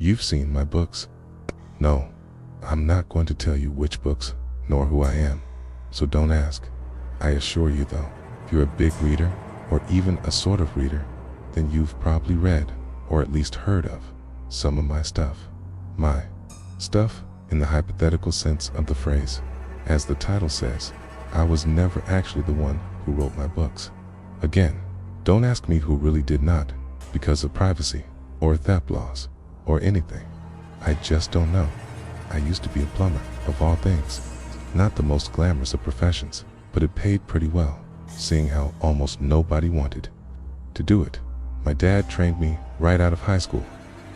You've seen my books. No, I'm not going to tell you which books, nor who I am, so don't ask. I assure you though, if you're a big reader, or even a sort of reader, then you've probably read, or at least heard of, some of my stuff. My stuff in the hypothetical sense of the phrase. As the title says, I was never actually the one who wrote my books. Again, don't ask me who really did not, because of privacy, or theft laws, or anything. I just don't know. I used to be a plumber, of all things. Not the most glamorous of professions, but it paid pretty well, seeing how almost nobody wanted to do it. My dad trained me right out of high school,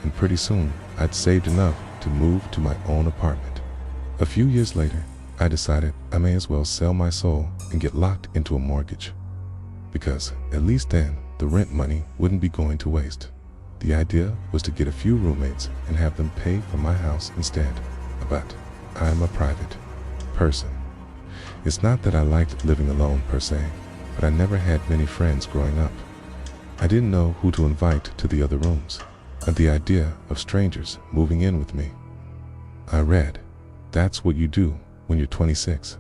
and pretty soon I'd saved enough to move to my own apartment. A few years later, I decided I may as well sell my soul and get locked into a mortgage, because at least then the rent money wouldn't be going to waste. The idea was to get a few roommates and have them pay for my house instead. But I'm a private person. It's not that I liked living alone per se, but I never had many friends growing up. I didn't know who to invite to the other rooms, and the idea of strangers moving in with me. I read, that's what you do when you're 26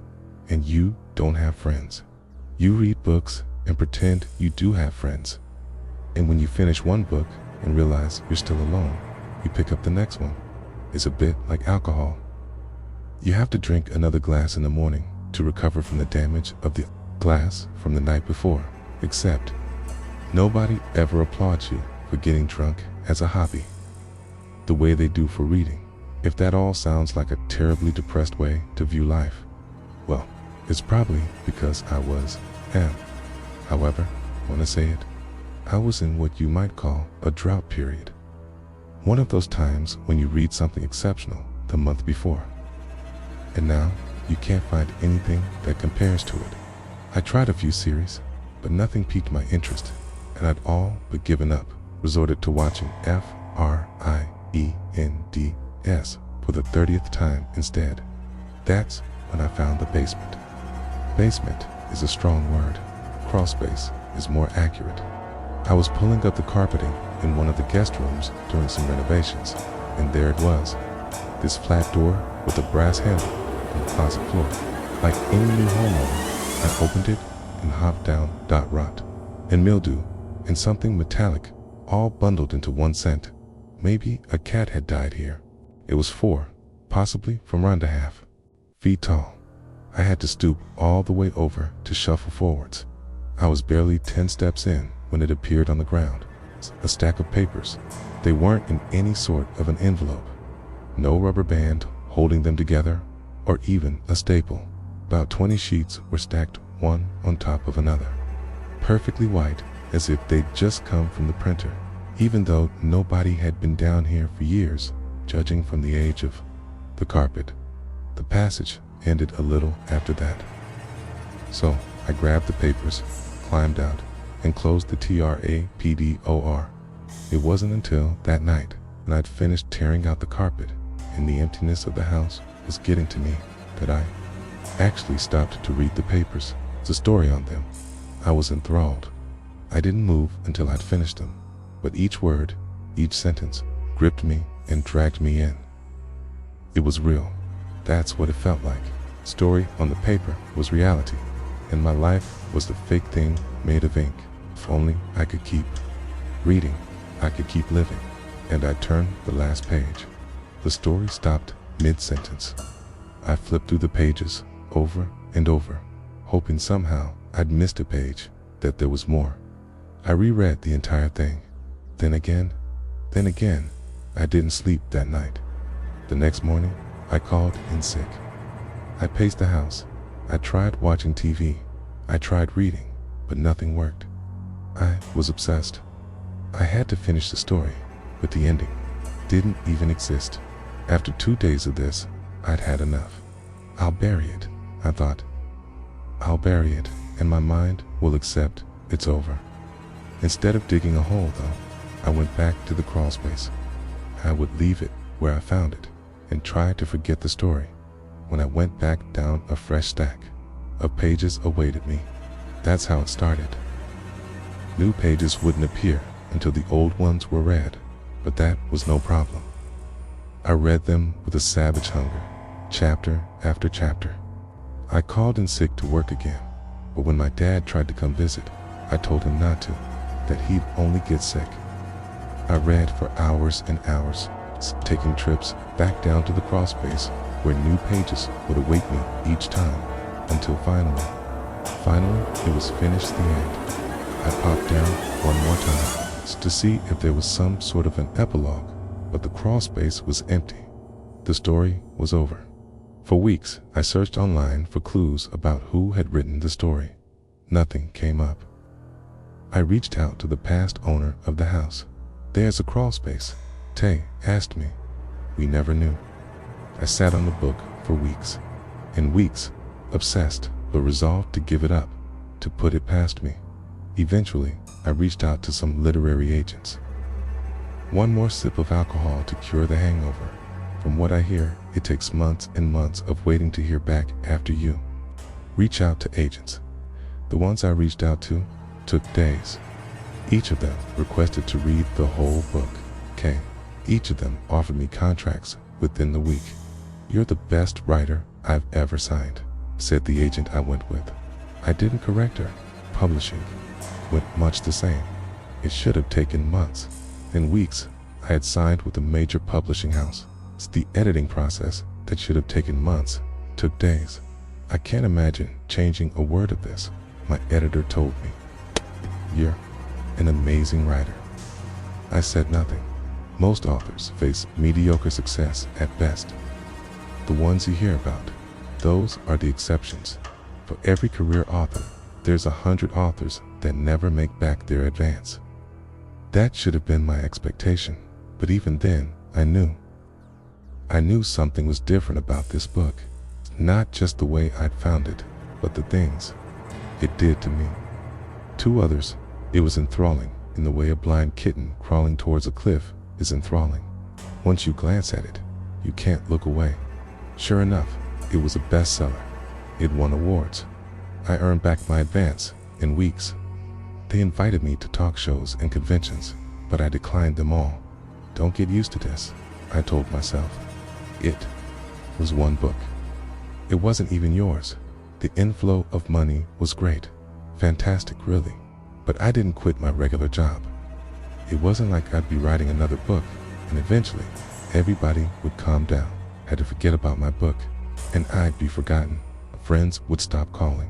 and you don't have friends. You read books and pretend you do have friends. And when you finish one book and realize you're still alone, you pick up the next one. It's a bit like alcohol. You have to drink another glass in the morning to recover from the damage of the glass from the night before, except nobody ever applauds you for getting drunk as a hobby, the way they do for reading. If that all sounds like a terribly depressed way to view life, well, it's probably because I am. However, I want to say it, I was in what you might call a drought period. One of those times when you read something exceptional the month before, and now you can't find anything that compares to it. I tried a few series, but nothing piqued my interest, and I'd all but given up, resorted to watching Friends for the 30th time instead. That's when I found The Basement. Basement is a strong word. Crawlspace is more accurate. I was pulling up the carpeting in one of the guest rooms during some renovations, and there it was, this flat door with a brass handle on the closet floor. Like any new homeowner, I opened it and hopped down dot rot and mildew and something metallic, all bundled into one scent. Maybe a cat had died here. It was 4, possibly from around a half feet tall. I had to stoop all the way over to shuffle forwards. I was barely 10 steps in when it appeared on the ground. A stack of papers. They weren't in any sort of an envelope. No rubber band holding them together, or even a staple. About 20 sheets were stacked one on top of another, perfectly white, as if they'd just come from the printer, even though nobody had been down here for years, judging from the age of the carpet. The passage ended a little after that. So I grabbed the papers, climbed out, and closed the trapdoor. It wasn't until that night, when I'd finished tearing out the carpet and the emptiness of the house was getting to me, that I actually stopped to read the papers, the story on them. I was enthralled. I didn't move until I'd finished them, but each word, each sentence, gripped me and dragged me in. It was real. That's what it felt like. Story on the paper was reality, and my life was the fake thing made of ink. If only I could keep reading, I could keep living. And I turned the last page. The story stopped mid-sentence. I flipped through the pages over and over, hoping somehow I'd missed a page, that there was more. I reread the entire thing. Then again, I didn't sleep that night. The next morning, I called in sick. I paced the house. I tried watching TV. I tried reading, but nothing worked. I was obsessed. I had to finish the story, but the ending didn't even exist. After 2 days of this, I'd had enough. I'll bury it, I thought. I'll bury it, and my mind will accept it's over. Instead of digging a hole, though, I went back to the crawl space. I would leave it where I found it and try to forget the story. When I went back down, a fresh stack of pages awaited me. That's how it started. New pages wouldn't appear until the old ones were read, but that was no problem. I read them with a savage hunger, chapter after chapter. I called in sick to work again, but when my dad tried to come visit, I told him not to, that he'd only get sick. I read for hours and hours, taking trips back down to the crawl space where new pages would await me each time, until finally, it was finished the end. I popped down one more time to see if there was some sort of an epilogue, but the crawl space was empty. The story was over. For weeks, I searched online for clues about who had written the story. Nothing came up. I reached out to the past owner of the house. "There's a crawl space?" Tay asked me. We never knew. I sat on the book for weeks and weeks, obsessed, but resolved to give it up, to put it past me. Eventually, I reached out to some literary agents. One more sip of alcohol to cure the hangover. From what I hear, it takes months and months of waiting to hear back after you reach out to agents. The ones I reached out to took days. Each of them requested to read the whole book. Each of them offered me contracts within the week. "You're the best writer I've ever signed," said the agent I went with. I didn't correct her. Publishing went much the same. It should have taken months. In weeks, I had signed with a major publishing house. The editing process that should have taken months took days. "I can't imagine changing a word of this," my editor told me. "You're an amazing writer." I said nothing. Most authors face mediocre success at best. The ones you hear about, those are the exceptions. For every career author, there's 100 authors that never make back their advance. That should have been my expectation, but even then, I knew something was different about this book. Not just the way I'd found it, but the things it did to me. To others, it was enthralling in the way a blind kitten crawling towards a cliff is enthralling. Once you glance at it, you can't look away. Sure enough, it was a bestseller. It won awards. I earned back my advance in weeks. They invited me to talk shows and conventions, but I declined them all. "Don't get used to this," I told myself. It was one book. It wasn't even yours. The inflow of money was great. Fantastic, really. But I didn't quit my regular job. It wasn't like I'd be writing another book, and eventually, everybody would calm down. Had to forget about my book, and I'd be forgotten. Friends would stop calling.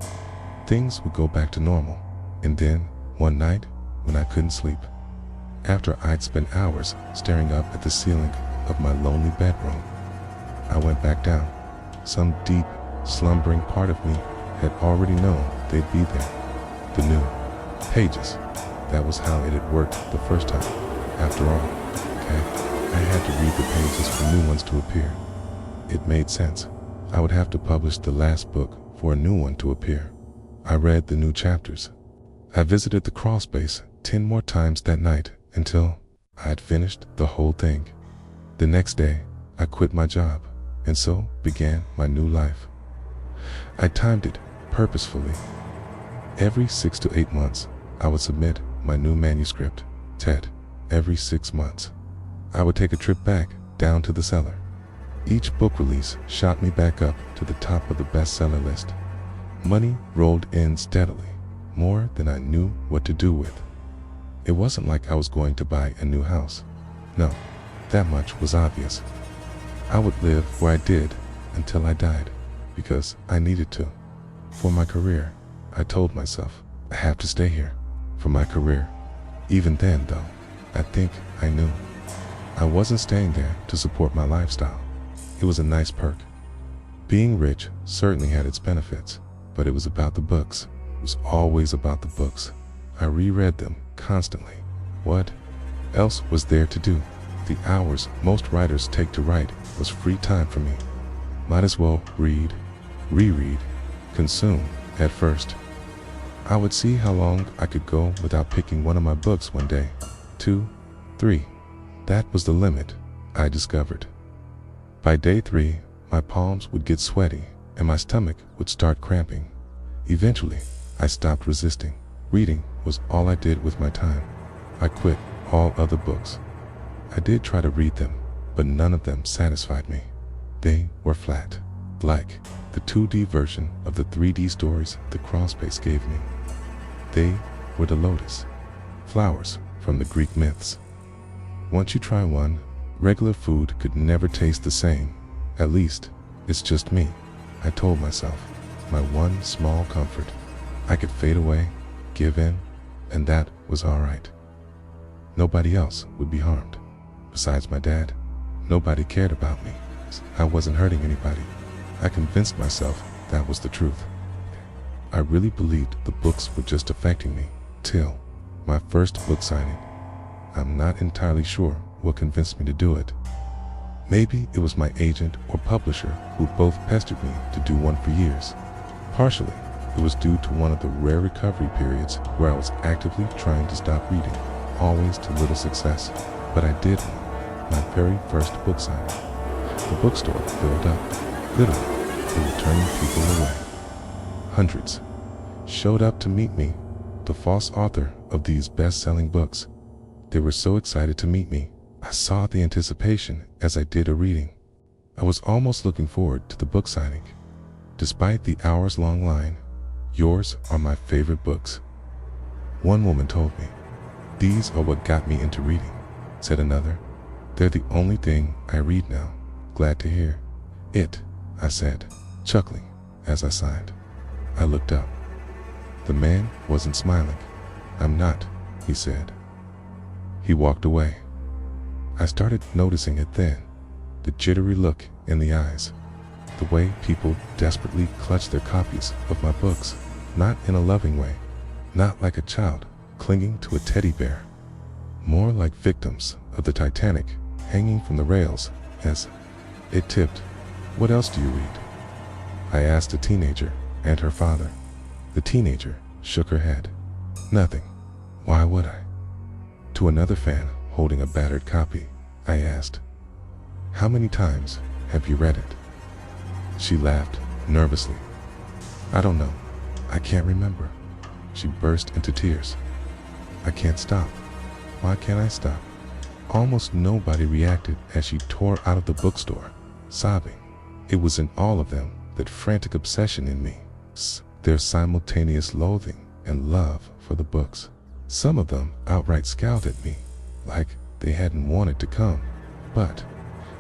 Things would go back to normal. And then, one night, when I couldn't sleep, after I'd spent hours staring up at the ceiling of my lonely bedroom, I went back down. Some deep, slumbering part of me had already known they'd be there. The new pages. That was how it had worked the first time. After all, I had to read the pages for new ones to appear. It made sense. I would have to publish the last book for a new one to appear. I read the new chapters. I visited the crawl space 10 more times that night until I had finished the whole thing. The next day, I quit my job, and so began my new life. I timed it purposefully. Every 6 to 8 months, I would submit my new manuscript. Every 6 months, I would take a trip back down to the cellar. Each book release shot me back up to the top of the bestseller list. Money rolled in steadily, more than I knew what to do with. It wasn't like I was going to buy a new house. No, that much was obvious. I would live where I did until I died, because I needed to. For my career, I told myself, I have to stay here. For my career. Even then, though, I think I knew. I wasn't staying there to support my lifestyle. It was a nice perk. Being rich certainly had its benefits, but it was about the books. It was always about the books. I reread them constantly. What else was there to do? The hours most writers take to write was free time for me. Might as well read, reread, consume at first. I would see how long I could go without picking one of my books one day. 2, 3. That was the limit, I discovered. By day 3, my palms would get sweaty and my stomach would start cramping. Eventually, I stopped resisting. Reading was all I did with my time. I quit all other books. I did try to read them, but none of them satisfied me. They were flat, like the 2D version of the 3D stories the crawlspace gave me. They were the lotus flowers from the Greek myths. Once you try one, regular food could never taste the same. At least, it's just me, I told myself. My one small comfort. I could fade away, give in, and that was all right. Nobody else would be harmed. Besides my dad, nobody cared about me. I wasn't hurting anybody. I convinced myself that was the truth. I really believed the books were just affecting me, till my first book signing. I'm not entirely sure what convinced me to do it. Maybe it was my agent or publisher who both pestered me to do one for years. Partially, it was due to one of the rare recovery periods where I was actively trying to stop reading, always to little success. But I did one, my very first book signing. The bookstore filled up. Literally, they were turning people away. Hundreds showed up to meet me, the false author of these best-selling books. They were so excited to meet me. I saw the anticipation as I did a reading. I was almost looking forward to the book signing. Despite the hours-long line, yours are my favorite books. One woman told me, these are what got me into reading. Said another, they're the only thing I read now. Glad to hear it, I said, chuckling as I signed. I looked up. The man wasn't smiling. I'm not, he said. He walked away. I started noticing it then, the jittery look in the eyes, the way people desperately clutch their copies of my books, not in a loving way, not like a child clinging to a teddy bear, more like victims of the Titanic hanging from the rails as it tipped. What else do you read? I asked a teenager and her father. The teenager shook her head. Nothing. Why would I? To another fan holding a battered copy, I asked, how many times have you read it? She laughed nervously. I don't know. I can't remember. She burst into tears. I can't stop. Why can't I stop? Almost nobody reacted as she tore out of the bookstore, sobbing. It was in all of them, that frantic obsession in me, their simultaneous loathing and love for the books. Some of them outright scowled at me, like they hadn't wanted to come, but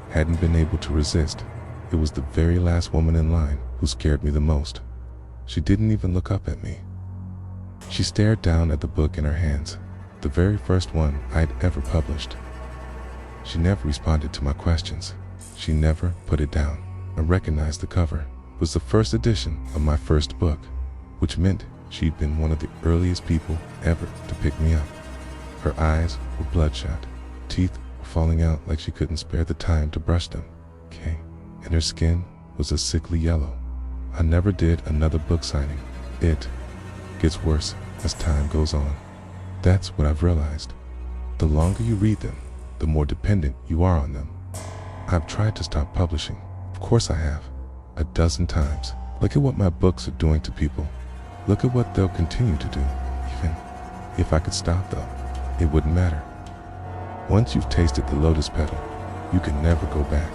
hadn't been able to resist. It was the very last woman in line who scared me the most. She didn't even look up at me. She stared down at the book in her hands, the very first one I'd ever published. She never responded to my questions. She never put it down. I recognized the cover. It was the first edition of my first book, which meant she'd been one of the earliest people ever to pick me up. Her eyes were bloodshot. Teeth were falling out like she couldn't spare the time to brush them. And her skin was a sickly yellow. I never did another book signing. It gets worse as time goes on. That's what I've realized. The longer you read them, the more dependent you are on them. I've tried to stop publishing. Of course I have. 12 times. Look at what my books are doing to people. Look at what they'll continue to do. Even if I could stop though, it wouldn't matter. Once you've tasted the lotus petal, you can never go back.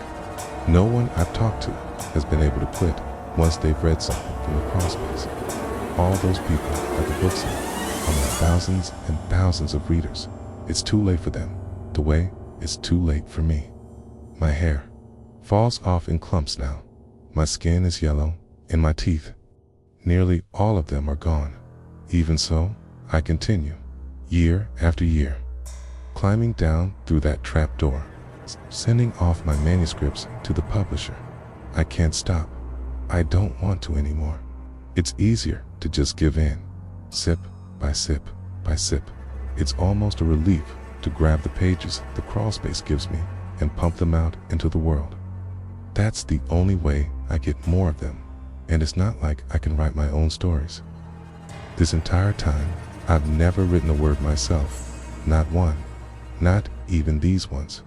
No one I've talked to has been able to quit once they've read something from the crawlspace. All those people at the book sale are my thousands and thousands of readers. It's too late for them, the way it's too late for me. My hair falls off in clumps now. My skin is yellow, and my teeth, nearly all of them are gone. Even so, I continue, year after year, climbing down through that trap door, sending off my manuscripts to the publisher. I can't stop. I don't want to anymore. It's easier to just give in, sip by sip by sip. It's almost a relief to grab the pages the crawlspace gives me and pump them out into the world. That's the only way I get more of them, and it's not like I can write my own stories. This entire time, I've never written a word myself, not one, not even these ones.